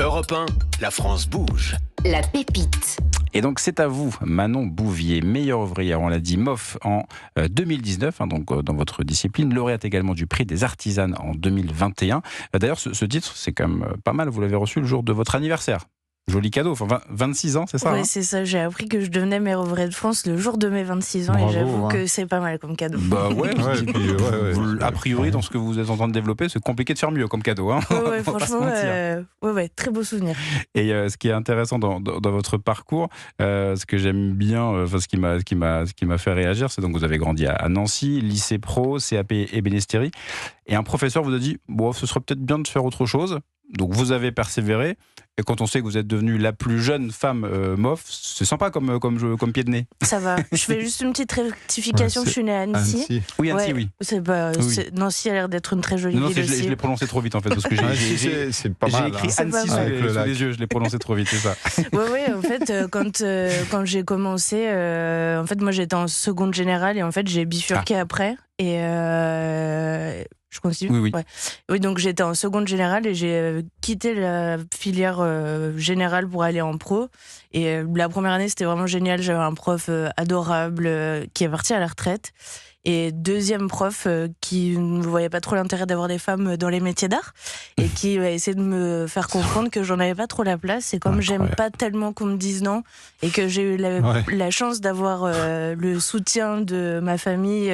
Europe 1, la France bouge. La pépite. Et donc c'est à vous, Manon Bouvier, meilleure ouvrière, on l'a dit, MOF en 2019, donc dans votre discipline, lauréate également du prix des artisanes en 2021. D'ailleurs, ce titre, c'est quand même pas mal, vous l'avez reçu le jour de votre anniversaire. Joli cadeau, enfin 26 ans, c'est ça? Oui, c'est ça, j'ai appris que je devenais meilleure ouvrière de France le jour de mes 26 ans. Bravo, et j'avoue que c'est pas mal comme cadeau. Bah ouais, ouais. a priori, dans ce que vous êtes en train de développer, c'est compliqué de faire mieux comme cadeau. Hein. Ouais, franchement, très beau souvenir. Et ce qui est intéressant dans votre parcours, ce que j'aime bien, ce qui m'a fait réagir, c'est donc vous avez grandi à Nancy, lycée pro, CAP ébénisterie, et un professeur vous a dit bon, ce serait peut-être bien de faire autre chose. Donc vous avez persévéré, et quand on sait que vous êtes devenue la plus jeune femme MOF, c'est sympa comme pied de nez. Ça va. Je fais juste une petite rectification, je suis née à Annecy. Oui, Annecy, ouais, oui. Nancy a l'air d'être une très jolie ville aussi. Je l'ai prononcé trop vite en fait, parce que c'est pas mal. J'ai écrit Annecy sous les yeux, je l'ai prononcé trop vite, c'est ça. Oui, en fait, quand j'ai commencé, en fait, moi j'étais en seconde générale et en fait j'ai bifurqué après. Et je continue. Oui. Ouais. Oui, donc j'étais en seconde générale et j'ai quitté la filière générale pour aller en pro. Et la première année, c'était vraiment génial. J'avais un prof adorable qui est parti à la retraite. Et deuxième prof qui ne voyait pas trop l'intérêt d'avoir des femmes dans les métiers d'art et qui a essayé de me faire comprendre que j'en avais pas trop la place. Et comme j'aime pas tellement qu'on me dise non et que j'ai eu la chance d'avoir le soutien de ma famille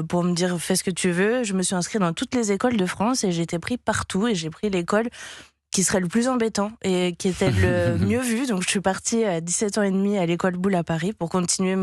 pour me dire fais ce que tu veux, je me suis inscrite dans toutes les écoles de France et j'ai été pris partout et j'ai pris l'école qui serait le plus embêtant et qui était le mieux vu. Donc je suis partie à 17 ans et demi à l'école Boulle à Paris pour continuer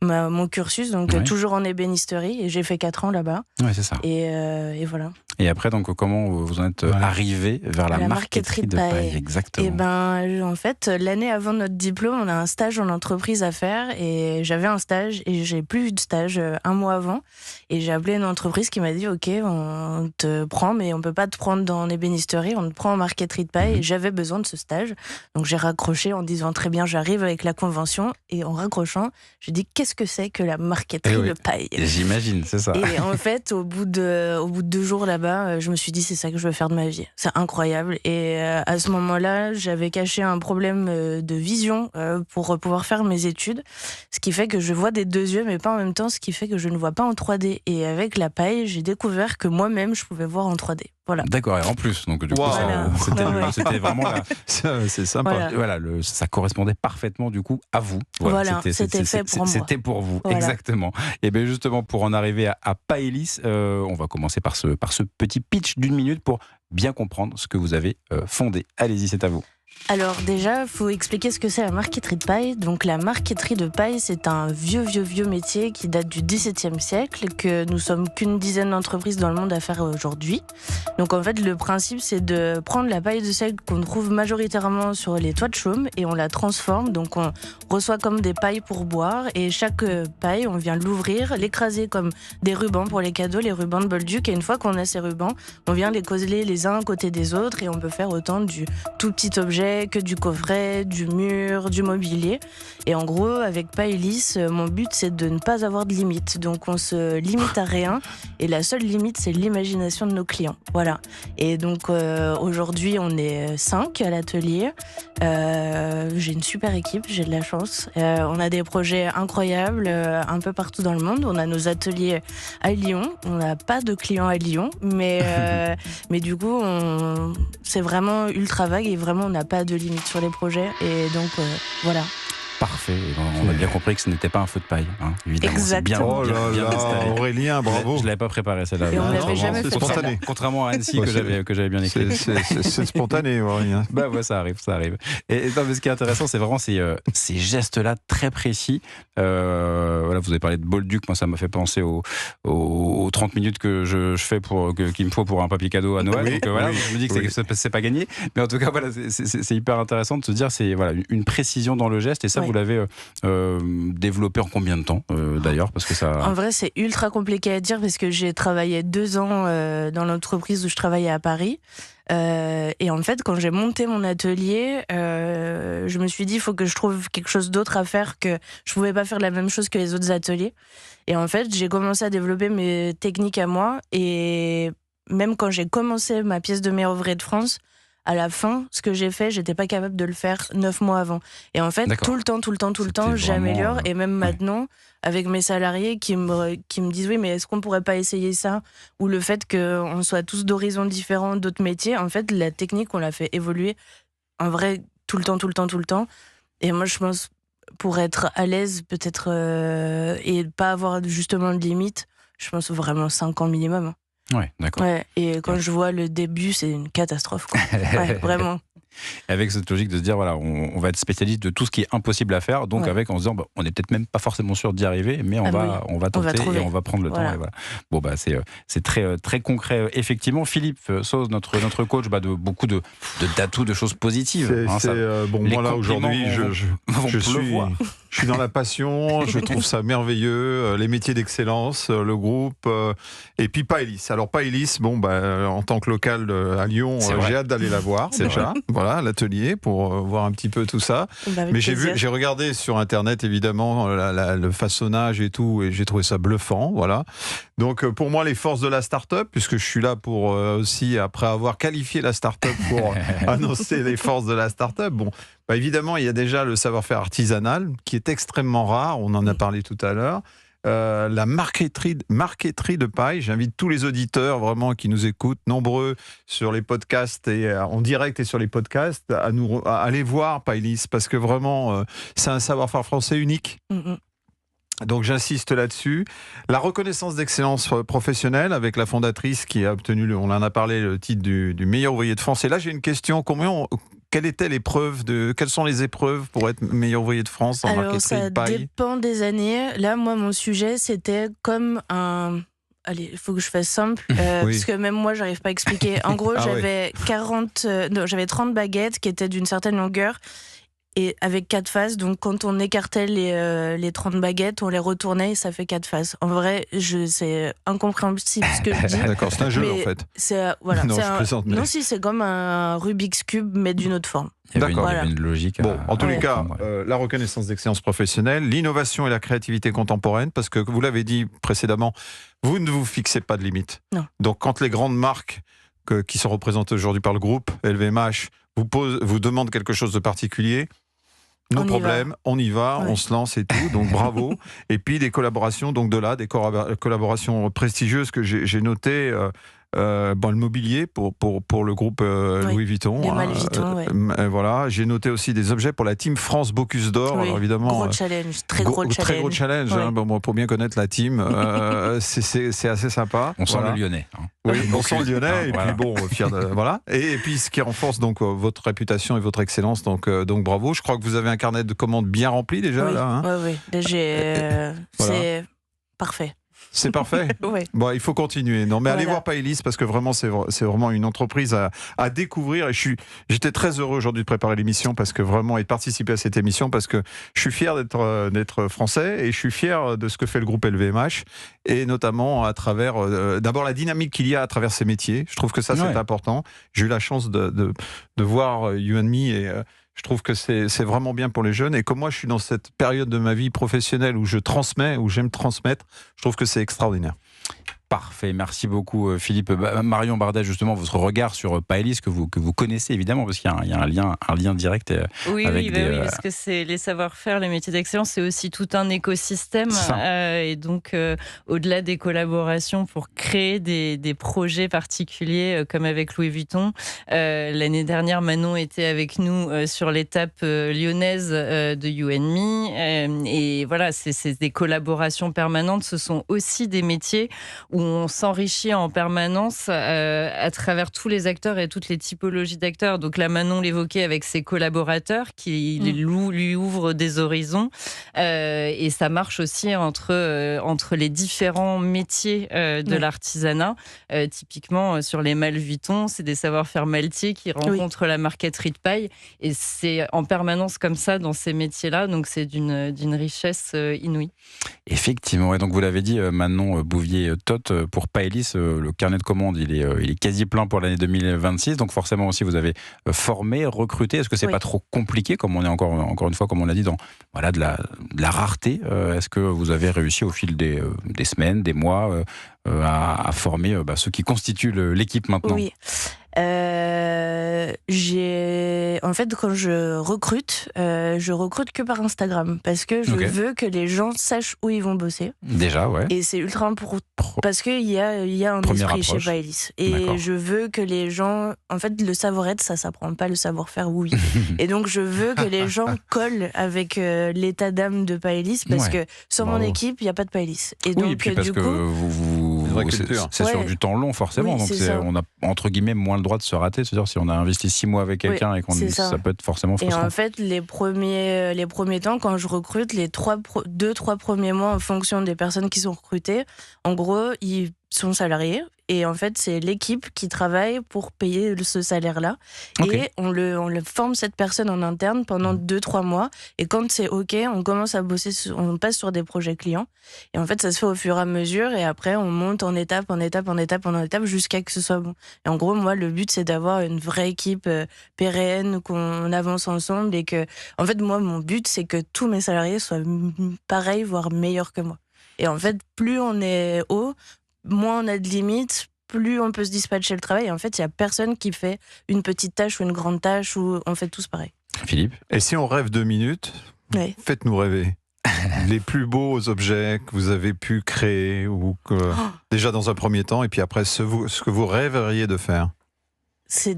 mon cursus, donc toujours en ébénisterie, et j'ai fait 4 ans là-bas. Ouais, c'est ça. Et voilà. Et après, donc, comment vous en êtes arrivé vers la marqueterie de paille? Exactement. Et ben, en fait, l'année avant notre diplôme, on a un stage en entreprise à faire, et j'avais un stage et j'ai plus eu de stage un mois avant. Et j'ai appelé une entreprise qui m'a dit ok, on te prend, mais on peut pas te prendre dans l'ébénisterie, on te prend en marqueterie de paille. Et j'avais besoin de ce stage, donc j'ai raccroché en disant très bien, j'arrive avec la convention. Et en raccrochant, j'ai dit qu'est-ce que c'est que la marqueterie de paille? J'imagine, c'est ça. Et en fait, au bout de 2 jours là-bas, je me suis dit c'est ça que je veux faire de ma vie. C'est incroyable. Et à ce moment-là, j'avais caché un problème de vision pour pouvoir faire mes études, ce qui fait que je vois des 2 yeux, mais pas en même temps, ce qui fait que je ne vois pas en 3D. Et avec la paille, j'ai découvert que moi-même, je pouvais voir en 3D. Voilà. D'accord, et en plus, donc du coup, c'était vraiment c'est sympa. Voilà, ça correspondait parfaitement du coup à vous. Voilà, c'était fait pour moi. C'était pour vous, voilà. Exactement. Et bien justement, pour en arriver à Paelis, on va commencer par ce petit pitch d'1 minute pour bien comprendre ce que vous avez fondé. Allez-y, c'est à vous. Alors déjà, il faut expliquer ce que c'est la marqueterie de paille. Donc la marqueterie de paille, c'est un vieux métier qui date du XVIIe siècle, que nous sommes qu'une dizaine d'entreprises dans le monde à faire aujourd'hui. Donc en fait, le principe, c'est de prendre la paille de seigle qu'on trouve majoritairement sur les toits de chaume et on la transforme. Donc on reçoit comme des pailles pour boire, et chaque paille, on vient l'ouvrir, l'écraser comme des rubans pour les cadeaux, les rubans de Bolduc. Et une fois qu'on a ces rubans, on vient les coller les uns à côté des autres et on peut faire autant du tout petit objet que du coffret, du mur, du mobilier. Et en gros, avec Paelis, mon but, c'est de ne pas avoir de limite. Donc on se limite à rien, et la seule limite, c'est l'imagination de nos clients. Voilà. Et donc aujourd'hui, on est 5 à l'atelier. J'ai une super équipe, j'ai de la chance. On a des projets incroyables un peu partout dans le monde. On a nos ateliers à Lyon. On n'a pas de clients à Lyon, mais du coup, c'est vraiment ultra vague et vraiment, on n'a pas de limite sur les projets. Et donc, voilà. Parfait. On a bien compris que ce n'était pas un feu de paille, hein, évidemment. Exactement. Bien installé. Aurélien, bravo. Je l'avais pas préparé celle-là. Et on l'avait jamais fait. Spontané. Contrairement à Annecy que j'avais bien écrit. C'est spontané, Aurélien. Bah ouais, ça arrive. Et non, mais ce qui est intéressant, c'est vraiment ces gestes-là très précis. Voilà, vous avez parlé de Bolduc. Moi, ça m'a fait penser aux 30 minutes que je fais qu'il me faut pour un papier cadeau à Noël. Oui, donc voilà, je me dis que c'est pas gagné. Mais en tout cas, voilà, c'est hyper intéressant de se dire, c'est voilà une précision dans le geste. Et ça, vous l'avez développé en combien de temps d'ailleurs, parce que ça... En vrai, c'est ultra compliqué à dire parce que j'ai travaillé 2 ans dans l'entreprise où je travaillais à Paris. Et en fait, quand j'ai monté mon atelier, je me suis dit il faut que je trouve quelque chose d'autre à faire, que je pouvais pas faire la même chose que les autres ateliers. Et en fait, j'ai commencé à développer mes techniques à moi. Et même quand j'ai commencé ma pièce de meilleure ouvrière de France, à la fin, ce que j'ai fait, j'étais pas capable de le faire 9 mois avant. Et en fait, tout le temps, j'améliore. Et même maintenant, avec mes salariés qui me disent oui, mais est-ce qu'on pourrait pas essayer ça? Ou le fait qu'on soit tous d'horizons différents, d'autres métiers. En fait, la technique, on l'a fait évoluer en vrai tout le temps. Et moi, je pense, pour être à l'aise, peut-être, et pas avoir justement de limite, je pense vraiment 5 ans minimum. Ouais, d'accord. Ouais, et quand je vois le début, c'est une catastrophe, quoi. Ouais, vraiment. Avec cette logique de se dire, voilà, on va être spécialiste de tout ce qui est impossible à faire, donc avec, en se disant, on n'est peut-être même pas forcément sûr d'y arriver, mais on va tenter et on va prendre le temps. Et voilà. Bon, c'est très, très concret. Effectivement, Philippe Sauze, notre coach, de beaucoup d'atouts, de choses positives. Moi là, aujourd'hui, je suis dans la passion, je trouve ça merveilleux, les métiers d'excellence, le groupe, et puis Paëlys. Alors Paëlys, en tant que local à Lyon, j'ai hâte d'aller la voir, déjà. Voilà, l'atelier, pour voir un petit peu tout ça. Mais j'ai regardé sur Internet, évidemment, le façonnage et tout, et j'ai trouvé ça bluffant, voilà. Donc, pour moi, les forces de la start-up, puisque je suis là pour aussi, après avoir qualifié la start-up, pour annoncer les forces de la start-up, évidemment, il y a déjà le savoir-faire artisanal, qui est extrêmement rare, on en a parlé tout à l'heure. La marqueterie de paille. J'invite tous les auditeurs vraiment qui nous écoutent, nombreux sur les podcasts et en direct et sur les podcasts, à aller voir Paëlys, parce que vraiment, c'est un savoir-faire français unique. Donc j'insiste là-dessus. La reconnaissance d'excellence professionnelle avec la fondatrice qui a obtenu, on en a parlé, le titre du meilleur ouvrier de France. Et là j'ai une question, quelles sont les épreuves pour être meilleur ouvrier de France en marqueterie de paille? Ça dépend des années. Là, moi, mon sujet, c'était comme un... Allez, il faut que je fasse simple, parce que même moi, j'arrive pas à expliquer. En gros, j'avais 30 baguettes qui étaient d'une certaine longueur et avec 4 faces. Donc, quand on écartait les 30 baguettes, on les retournait et ça fait 4 faces. En vrai, c'est incompréhensible ce que je dis. D'accord, c'est un jeu, en fait. C'est comme un Rubik's Cube, mais d'une autre forme. Il y avait une logique. En tous les cas, la reconnaissance d'excellence professionnelle, l'innovation et la créativité contemporaine, parce que vous l'avez dit précédemment, vous ne vous fixez pas de limite. Non. Donc, quand les grandes marques qui sont représentées aujourd'hui par le groupe LVMH vous demandent quelque chose de particulier, on y va, on se lance et tout, donc bravo. Et puis des collaborations, donc des collaborations prestigieuses que j'ai notées. Le mobilier pour le groupe Louis Vuitton. Louis Vuitton, voilà. J'ai noté aussi des objets pour la team France Bocuse d'Or. Alors évidemment, gros challenge, très gros challenge. Pour bien connaître la team, c'est assez sympa. On sent le Lyonnais. Oui, on sent le Lyonnais. Et puis fier de, voilà. Et puis ce qui renforce donc votre réputation et votre excellence. Donc bravo. Je crois que vous avez un carnet de commandes bien rempli déjà là. Oui. C'est parfait. C'est parfait. Oui. Il faut continuer. Non, mais allez voir Paëlys parce que vraiment, c'est vraiment une entreprise à découvrir. Et j'étais très heureux aujourd'hui de préparer l'émission parce que vraiment et de participer à cette émission parce que je suis fier d'être français et je suis fier de ce que fait le groupe LVMH et notamment à travers d'abord la dynamique qu'il y a à travers ces métiers. Je trouve que ça c'est important. J'ai eu la chance de voir You and Me et je trouve que c'est vraiment bien pour les jeunes. Et comme moi, je suis dans cette période de ma vie professionnelle où je transmets, où j'aime transmettre, je trouve que c'est extraordinaire. Parfait, merci beaucoup Philippe. Marion Bardet, justement, votre regard sur Paëlys que vous connaissez évidemment parce qu'il y a un lien direct avec oui, parce que c'est les savoir-faire, les métiers d'excellence, c'est aussi tout un écosystème et donc au-delà des collaborations pour créer des projets particuliers comme avec Louis Vuitton. L'année dernière, Manon était avec nous sur l'étape lyonnaise de You and Me et voilà, c'est des collaborations permanentes. Ce sont aussi des métiers où on s'enrichit en permanence à travers tous les acteurs et toutes les typologies d'acteurs. Donc là, Manon l'évoquait avec ses collaborateurs qui lui ouvrent des horizons. Et ça marche aussi entre les différents métiers de l'artisanat. Typiquement, sur les malles Vuitton, c'est des savoir-faire maltiers qui rencontrent la marqueterie de paille. Et c'est en permanence comme ça dans ces métiers-là. Donc c'est d'une richesse inouïe. Effectivement. Et donc vous l'avez dit, Manon Bouvier-Toth, pour Paëlys, le carnet de commandes, il est quasi plein pour l'année 2026. Donc forcément aussi, vous avez formé, recruté. Est-ce que c'est pas trop compliqué, comme on est encore une fois, comme on l'a dit, dans de la rareté? Est-ce que vous avez réussi au fil des semaines, des mois, à former ceux qui constituent l'équipe maintenant? Oui. En fait, quand je recrute que par Instagram parce que je veux que les gens sachent où ils vont bosser. Déjà, ouais. Et c'est ultra important parce qu'il y a un esprit chez Paelis. Et je veux que les gens... En fait, le savoir-être, ça s'apprend pas, le savoir-faire, oui. Et donc, je veux que les gens collent avec l'état d'âme de Paelis parce que sans mon équipe, il n'y a pas de Paelis. Et donc, et puis parce que c'est sur du temps long, forcément. Oui, donc on a, entre guillemets, moins le droit de se rater. C'est-à-dire, si on a investi 6 mois avec quelqu'un et ça peut être forcément frustrant. Et en fait, les premiers temps, quand je recrute, les 2-3 premiers mois, en fonction des personnes qui sont recrutées, en gros, ils sont salariés. Et en fait, c'est l'équipe qui travaille pour payer ce salaire-là. Et on le forme cette personne en interne pendant 2-3 mois. Et quand c'est OK, on commence à bosser, on passe sur des projets clients. Et en fait, ça se fait au fur et à mesure. Et après, on monte en étape jusqu'à que ce soit bon. Et en gros, moi, le but, c'est d'avoir une vraie équipe pérenne, qu'on avance ensemble. Et que, en fait, moi, mon but, c'est que tous mes salariés soient pareils, voire meilleurs que moi. Et en fait, plus on est haut, moins on a de limites, plus on peut se dispatcher le travail. Et en fait, il n'y a personne qui fait une petite tâche ou une grande tâche, où on fait tous pareil. Philippe ? Et si on rêve 2 minutes, faites-nous rêver. Les plus beaux objets que vous avez pu créer, ou déjà dans un premier temps, et puis après ce que vous rêveriez de faire.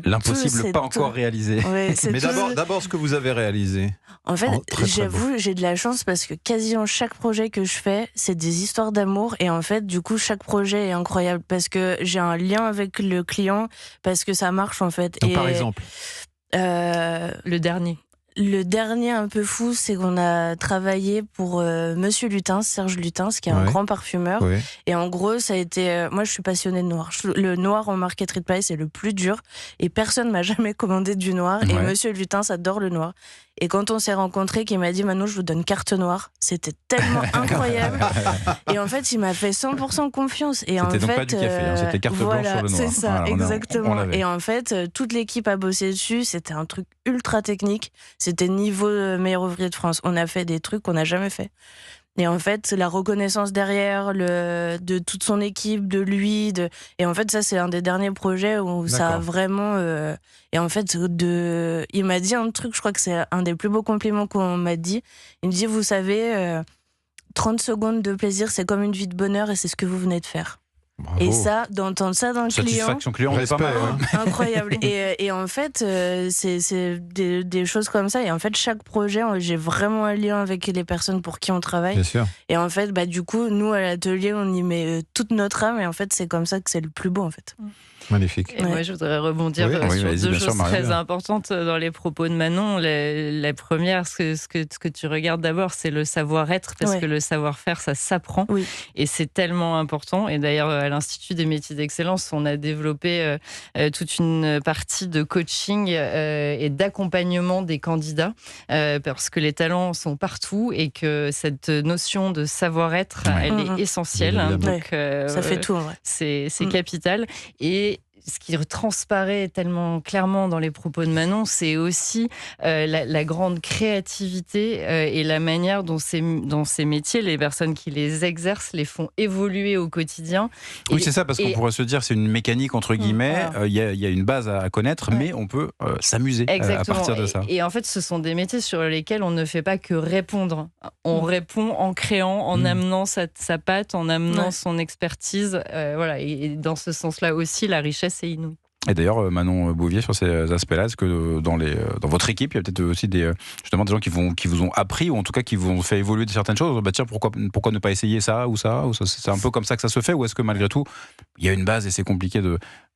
L'impossible pas encore réalisé. Ouais, mais d'abord ce que vous avez réalisé. En fait, j'avoue, j'ai de la chance parce que quasiment chaque projet que je fais, c'est des histoires d'amour. Et en fait, du coup, chaque projet est incroyable parce que j'ai un lien avec le client, parce que ça marche en fait. Donc, par exemple le dernier un peu fou, c'est qu'on a travaillé pour Monsieur Lutens, Serge Lutens, qui est un grand parfumeur. Oui. Et en gros, ça a été... moi, je suis passionnée de noir. Le noir en marqueterie de paille, c'est le plus dur. Et personne m'a jamais commandé du noir. Et Monsieur Lutens adore le noir. Et quand on s'est rencontrés, qu'il m'a dit « Manon, je vous donne carte noire », c'était tellement incroyable. Et en fait, il m'a fait 100% confiance. Et c'était donc pas du café, c'était carte blanche sur le noir. C'est ça, exactement. Et en fait, toute l'équipe a bossé dessus. C'était un truc ultra technique. C'était niveau meilleur ouvrier de France. On a fait des trucs qu'on n'a jamais fait. Et en fait, la reconnaissance derrière de toute son équipe, de lui. Et en fait, ça, c'est un des derniers projets où ça a vraiment... Et en fait, il m'a dit un truc, je crois que c'est un des plus beaux compliments qu'on m'a dit. Il me dit, vous savez, 30 secondes de plaisir, c'est comme une vie de bonheur et c'est ce que vous venez de faire. Bravo. Et ça, d'entendre ça d'un satisfaction client, c'est pas mal. Incroyable. Et en fait, c'est des choses comme ça. Et en fait, chaque projet, j'ai vraiment un lien avec les personnes pour qui on travaille. Bien sûr. Et en fait, du coup, nous, à l'atelier, on y met toute notre âme. Et en fait, c'est comme ça que c'est le plus beau, en fait. Magnifique. Et moi, je voudrais rebondir sur 2 choses très importantes dans les propos de Manon. La première, ce que tu regardes d'abord, c'est le savoir-être, parce que le savoir-faire, ça s'apprend. Oui. Et c'est tellement important. Et d'ailleurs, à l'Institut des métiers d'excellence, on a développé toute une partie de coaching et d'accompagnement des candidats, parce que les talents sont partout et que cette notion de savoir-être, elle est essentielle. Donc, ça fait tout, en vrai. C'est capital. Et ce qui transparaît tellement clairement dans les propos de Manon, c'est aussi la grande créativité et la manière dont ces métiers, les personnes qui les exercent, les font évoluer au quotidien. Oui, c'est ça, parce qu'on pourrait se dire c'est une mécanique, entre guillemets, il y a une base à connaître, mais on peut s'amuser à partir de ça. Et en fait, ce sont des métiers sur lesquels on ne fait pas que répondre. On répond en créant, en amenant sa patte, en amenant son expertise. Voilà. Et dans ce sens-là aussi, la richesse est inouïe. Et d'ailleurs, Manon Bouvier, sur ces aspects-là, est-ce que dans votre équipe, il y a peut-être aussi des gens qui vous ont appris, ou en tout cas qui vous ont fait évoluer de certaines choses? Tiens, pourquoi ne pas essayer ça ou ça, c'est un peu comme ça que ça se fait, ou est-ce que malgré tout, il y a une base et c'est compliqué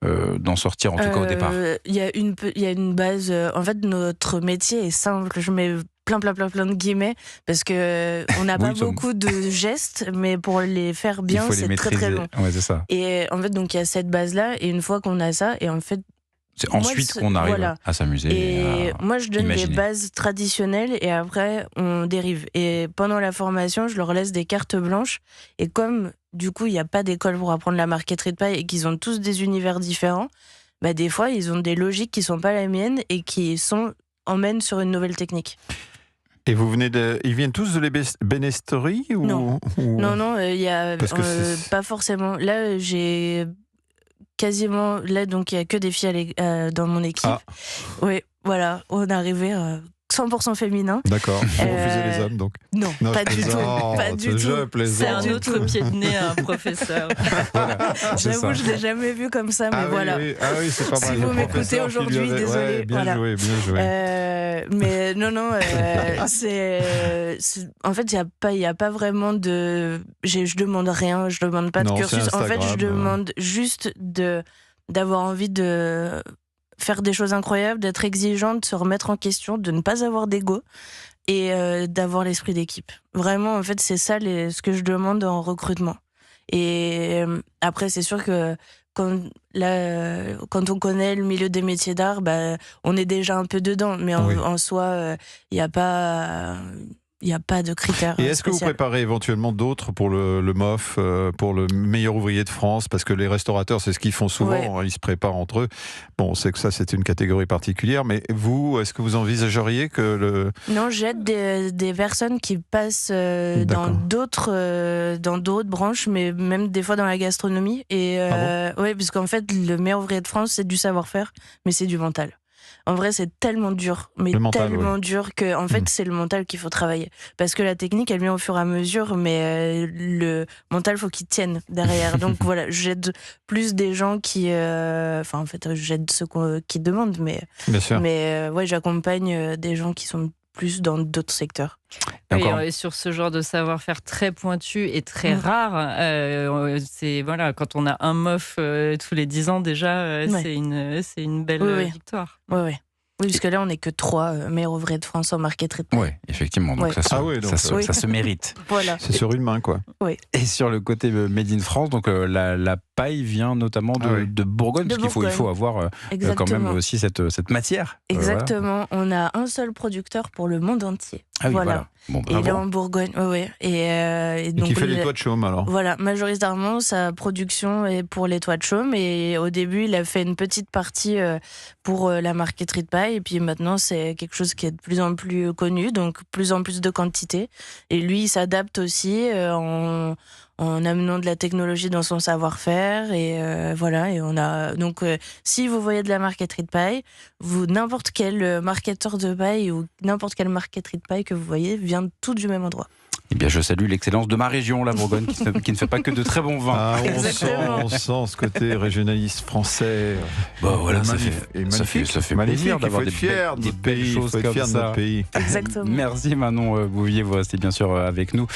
d'en sortir, en tout cas au départ? Il y a une base. En fait, notre métier est simple. Je mets plein de guillemets, parce que on n'a pas beaucoup de gestes, mais pour les faire bien, c'est très très long. Ouais, c'est ça. Et en fait, donc il y a cette base-là, et une fois qu'on a ça, et en fait, c'est ensuite qu'on arrive à s'amuser. Et moi, je donne des bases traditionnelles, et après, on dérive. Et pendant la formation, je leur laisse des cartes blanches, et comme du coup, il n'y a pas d'école pour apprendre la marqueterie de paille, et qu'ils ont tous des univers différents, des fois, ils ont des logiques qui sont pas la mienne, et qui emmènent sur une nouvelle technique. Et ils viennent tous de l'ébénisterie ou... Non, il y a pas forcément. Là, j'ai quasiment là, donc il y a que des filles dans mon équipe. Oui, voilà, on est arrivé 100% féminin. D'accord. Vous refusez les hommes, donc? Non, pas du tout. Pas du tout. C'est un autre pied de nez à un professeur. Voilà, j'avoue, je l'ai jamais vu comme ça, mais voilà. Oui, c'est pas mal. Si vous m'écoutez aujourd'hui, désolé. Ouais, bien joué. Mais non, en fait, il y a pas vraiment de. Je demande rien, je demande pas de cursus. En fait, je demande juste d'avoir envie de faire des choses incroyables, d'être exigeante, de se remettre en question, de ne pas avoir d'ego et d'avoir l'esprit d'équipe. Vraiment, en fait, c'est ça ce que je demande en recrutement. Et après, c'est sûr que quand on connaît le milieu des métiers d'art, on est déjà un peu dedans, mais en soi, il n'y a pas de critères. Et est-ce que vous préparez éventuellement d'autres pour le MOF, pour le meilleur ouvrier de France? Parce que les restaurateurs, c'est ce qu'ils font souvent, ils se préparent entre eux. Bon, on sait que ça, c'est une catégorie particulière, mais vous, est-ce que vous envisageriez que Non, j'aide des personnes qui passent dans d'autres branches, mais même des fois dans la gastronomie. Et parce qu'en fait, le meilleur ouvrier de France, c'est du savoir-faire, mais c'est du mental. En vrai, c'est tellement dur, dur que, en fait, c'est le mental qu'il faut travailler. Parce que la technique, elle vient au fur et à mesure, mais le mental, faut qu'il tienne derrière. Donc voilà, j'aide plus des gens qui, en fait, j'aide ceux qui demandent, mais, bien sûr. Mais j'accompagne des gens qui sont plus dans d'autres secteurs. Et sur ce genre de savoir-faire très pointu et très rare, c'est quand on a un MOF tous les 10 ans déjà, c'est une belle victoire. Oui, parce que là, on n'est que 3 meilleurs ouvriers de France en marqueterie de paille. Oui, effectivement. Donc ça se mérite. Voilà. C'est sur une main, quoi. Oui. Et sur le côté Made in France, donc la paille vient notamment de Bourgogne, parce qu'il faut avoir quand même aussi cette matière. Exactement. On a un seul producteur pour le monde entier. Ah oui, voilà. Bon, et il est en Bourgogne, et donc qui fait les toits de chaume, alors. Voilà, majoritairement, sa production est pour les toits de chaume, et au début, il a fait une petite partie pour la marqueterie de paille, et puis maintenant, c'est quelque chose qui est de plus en plus connu, donc plus en plus de quantité. Et lui, il s'adapte aussi en amenant de la technologie dans son savoir-faire, et voilà. Et on a donc, si vous voyez de la marqueterie de paille, n'importe quel marketeur de paille ou n'importe quelle marqueterie de paille que vous voyez vient tout du même endroit. Eh bien, je salue l'excellence de ma région, la Bourgogne, qui ne fait pas que de très bons vins. On sent ce côté régionaliste français. Voilà, ça fait plaisir d'avoir des belles choses comme ça. Exactement. Merci Manon Bouvier, vous restez bien sûr avec nous.